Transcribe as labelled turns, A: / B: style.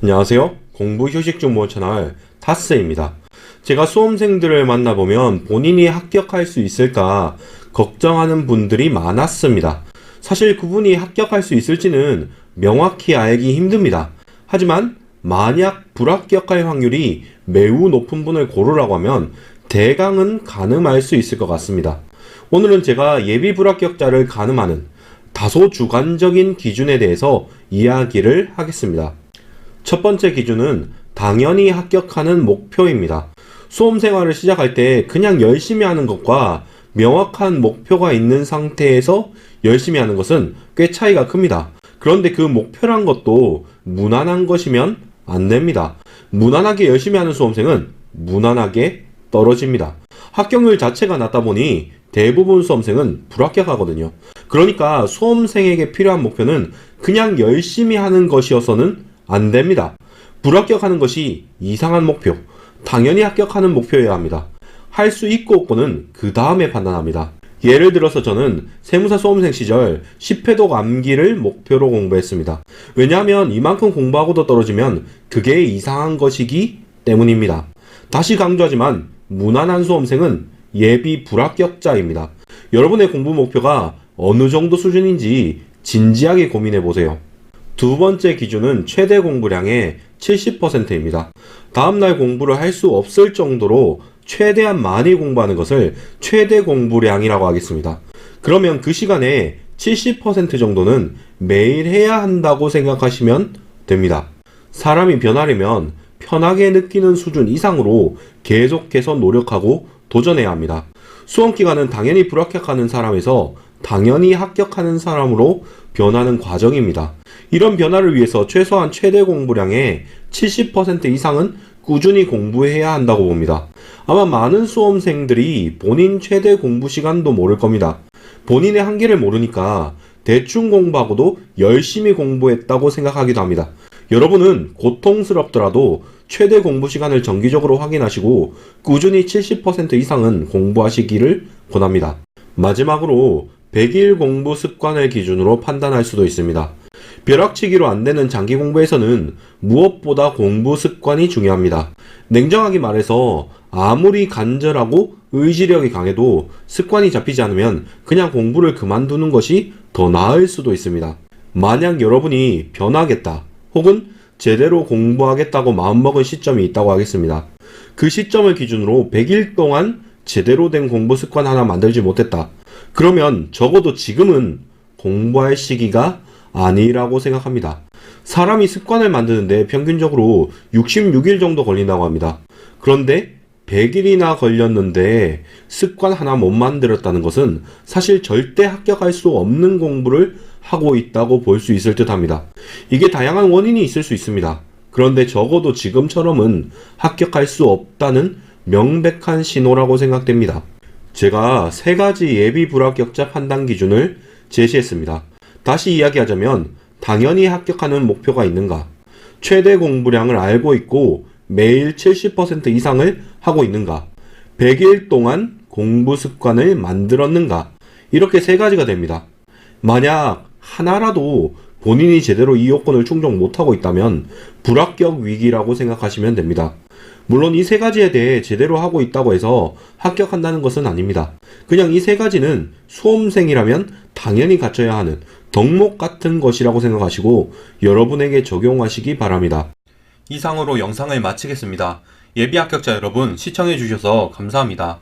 A: 안녕하세요. 공부휴식중보 채널 타스입니다. 제가 수험생들을 만나보면 본인이 합격할 수 있을까 걱정하는 분들이 많았습니다. 사실 그분이 합격할 수 있을지는 명확히 알기 힘듭니다. 하지만 만약 불합격할 확률이 매우 높은 분을 고르라고 하면 대강은 가늠할 수 있을 것 같습니다. 오늘은 제가 예비 불합격자를 가늠하는 다소 주관적인 기준에 대해서 이야기를 하겠습니다. 첫 번째 기준은 당연히 합격하는 목표입니다. 수험 생활을 시작할 때 그냥 열심히 하는 것과 명확한 목표가 있는 상태에서 열심히 하는 것은 꽤 차이가 큽니다. 그런데 그 목표란 것도 무난한 것이면 안 됩니다. 무난하게 열심히 하는 수험생은 무난하게 떨어집니다. 합격률 자체가 낮다 보니 대부분 수험생은 불합격하거든요. 그러니까 수험생에게 필요한 목표는 그냥 열심히 하는 것이어서는 안 됩니다. 불합격하는 것이 이상한 목표, 당연히 합격하는 목표여야 합니다. 할 수 있고 없고는 그 다음에 판단합니다. 예를 들어서 저는 세무사 수험생 시절 10회독 암기를 목표로 공부했습니다. 왜냐하면 이만큼 공부하고도 떨어지면 그게 이상한 것이기 때문입니다. 다시 강조하지만 무난한 수험생은 예비 불합격자입니다. 여러분의 공부 목표가 어느 정도 수준인지 진지하게 고민해 보세요. 두 번째 기준은 최대 공부량의 70%입니다. 다음날 공부를 할 수 없을 정도로 최대한 많이 공부하는 것을 최대 공부량이라고 하겠습니다. 그러면 그 시간에 70% 정도는 매일 해야 한다고 생각하시면 됩니다. 사람이 변하려면 편하게 느끼는 수준 이상으로 계속해서 노력하고 도전해야 합니다. 수험 기간은 당연히 불합격하는 사람에서 당연히 합격하는 사람으로 변하는 과정입니다. 이런 변화를 위해서 최소한 최대 공부량의 70% 이상은 꾸준히 공부해야 한다고 봅니다. 아마 많은 수험생들이 본인 최대 공부 시간도 모를 겁니다. 본인의 한계를 모르니까 대충 공부하고도 열심히 공부했다고 생각하기도 합니다. 여러분은 고통스럽더라도 최대 공부 시간을 정기적으로 확인하시고 꾸준히 70% 이상은 공부하시기를 권합니다. 마지막으로 100일 공부 습관을 기준으로 판단할 수도 있습니다. 벼락치기로 안 되는 장기 공부에서는 무엇보다 공부 습관이 중요합니다. 냉정하게 말해서 아무리 간절하고 의지력이 강해도 습관이 잡히지 않으면 그냥 공부를 그만두는 것이 더 나을 수도 있습니다. 만약 여러분이 변하겠다 혹은 제대로 공부하겠다고 마음먹은 시점이 있다고 하겠습니다. 그 시점을 기준으로 100일 동안 제대로 된 공부 습관 하나 만들지 못했다. 그러면 적어도 지금은 공부할 시기가 아니라고 생각합니다. 사람이 습관을 만드는데 평균적으로 66일 정도 걸린다고 합니다. 그런데 100일이나 걸렸는데 습관 하나 못 만들었다는 것은 사실 절대 합격할 수 없는 공부를 하고 있다고 볼 수 있을 듯 합니다. 이게 다양한 원인이 있을 수 있습니다. 그런데 적어도 지금처럼은 합격할 수 없다는 명백한 신호라고 생각됩니다. 제가 3가지 예비 불합격자 판단 기준을 제시했습니다. 다시 이야기하자면 당연히 합격하는 목표가 있는가? 최대 공부량을 알고 있고 매일 70% 이상을 하고 있는가? 100일 동안 공부 습관을 만들었는가? 이렇게 3가지가 됩니다. 만약 하나라도 본인이 제대로 이 요건을 충족 못하고 있다면 불합격 위기라고 생각하시면 됩니다. 물론 이 3가지에 대해 제대로 하고 있다고 해서 합격한다는 것은 아닙니다. 그냥 이 3가지는 수험생이라면 당연히 갖춰야 하는 덕목 같은 것이라고 생각하시고 여러분에게 적용하시기 바랍니다. 이상으로 영상을 마치겠습니다. 예비 합격자 여러분 시청해 주셔서 감사합니다.